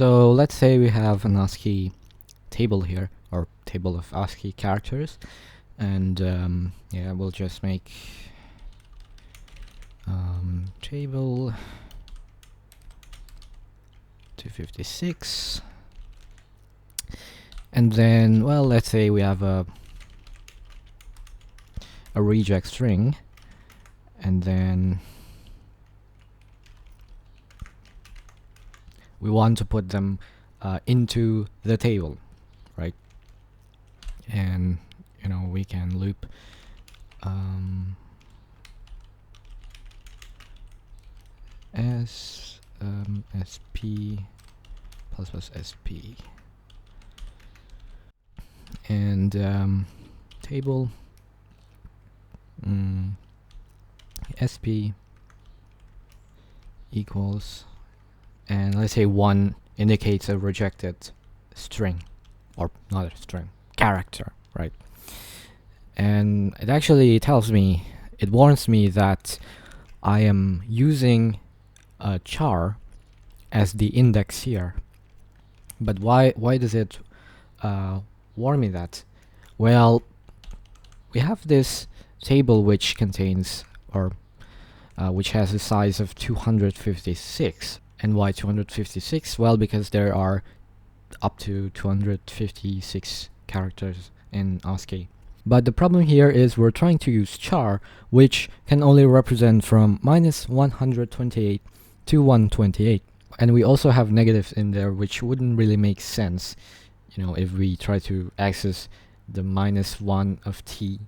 So let's say we have an ASCII table here, or table of ASCII characters, and yeah, we'll just make table 256, and then, well, let's say we have a reject string, and then we want to put them into the table, right? And we can loop sp plus sp and table sp equals, and let's say 1 indicates a rejected string, or not a string, character, right? And it actually tells me, it warns me that I am using a char as the index here. But why does it warn me that? Well, we have this table which contains, or which has a size of 256. And why 256? Well, because there are up to 256 characters in ASCII. But the problem here is we're trying to use char, which can only represent from -128 to 128. And we also have negatives in there, which wouldn't really make sense, if we try to access the -1 of t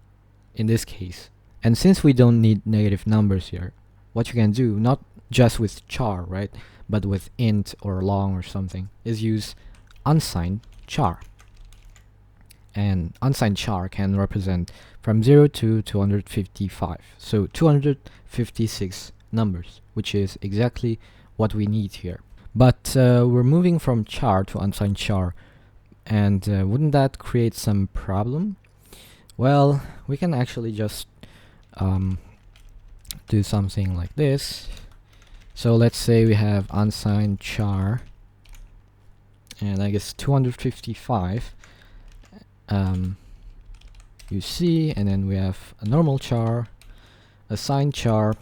in this case. And since we don't need negative numbers here, what you can do, not just with char, right, but with int or long or something, is use unsigned char. And unsigned char can represent from 0 to 255. So 256 numbers, which is exactly what we need here. But we're moving from char to unsigned char, and wouldn't that create some problem? Well, we can actually just do something like this. So let's say we have unsigned char, and I guess 255. You see, and then we have a normal char, assigned char,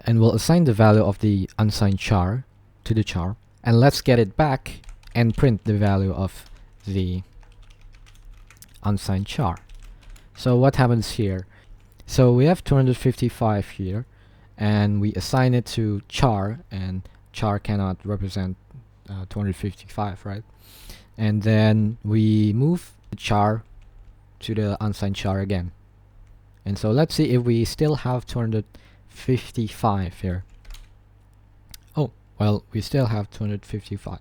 and we'll assign the value of the unsigned char to the char, and let's get it back and print the value of the unsigned char. So what happens here? So we have 255 here, and we assign it to char, and char cannot represent 255, right? And then we move the char to the unsigned char again. And so let's see if we still have 255 here. Oh, well, we still have 255.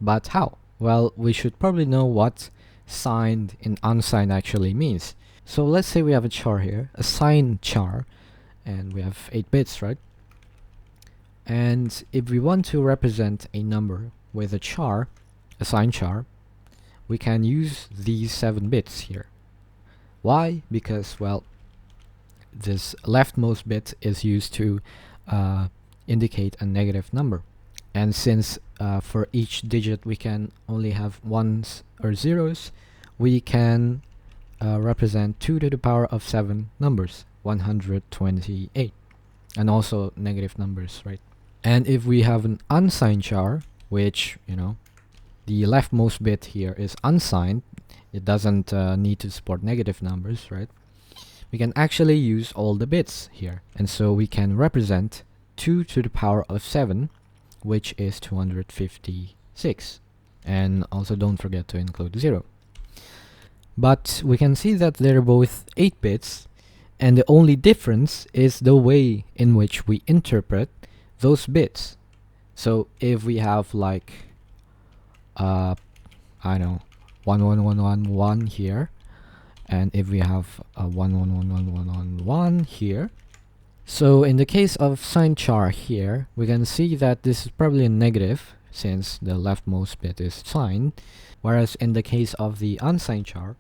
But how? Well, we should probably know what signed and unsigned actually means. So let's say we have a char here, a signed char, and we have 8 bits, right? And if we want to represent a number with a char, a signed char, we can use these 7 bits here. Why? Because, well, this leftmost bit is used to indicate a negative number. And since for each digit we can only have ones or zeros, we can represent 2 to the power of 7 numbers, 128, and also negative numbers, right? And if we have an unsigned char, which, the leftmost bit here is unsigned, it doesn't need to support negative numbers, right? We can actually use all the bits here, and so we can represent 2 to the power of 7, which is 256. And also don't forget to include 0. But we can see that they're both 8 bits, and the only difference is the way in which we interpret those bits. So if we have like I don't know, 11111 here, and if we have a 111111 here, so in the case of signed char here, we can see that this is probably a negative since the leftmost bit is signed, whereas in the case of the unsigned char,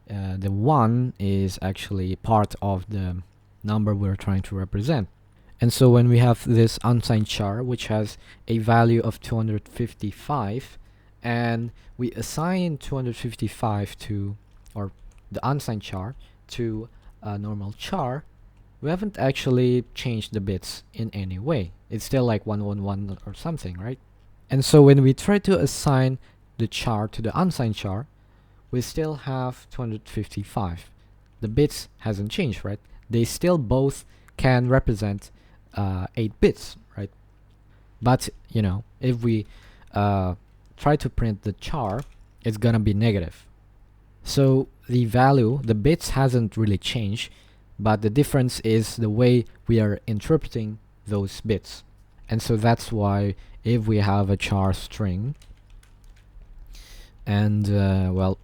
the 1 is actually part of the number we're trying to represent. And so when we have this unsigned char, which has a value of 255, and we assign 255 to, or the unsigned char, to a normal char, we haven't actually changed the bits in any way. It's still like 111 or something, right? And so when we try to assign the char to the unsigned char, we still have 255. The bits hasn't changed, right? They still both can represent 8 bits, right? But, you know, if we try to print the char, it's gonna be negative. So the value, the bits hasn't really changed, but the difference is the way we are interpreting those bits. And so that's why if we have a char string, and well,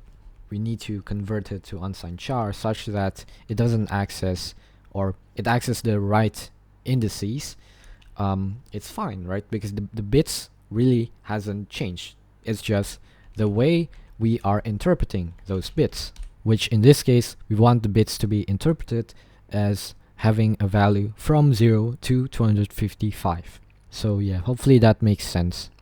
we need to convert it to unsigned char such that it doesn't access, or it accesses the right indices, it's fine, right? Because the bits really hasn't changed. It's just the way we are interpreting those bits, which in this case we want the bits to be interpreted as having a value from 0 to 255. So yeah, hopefully that makes sense.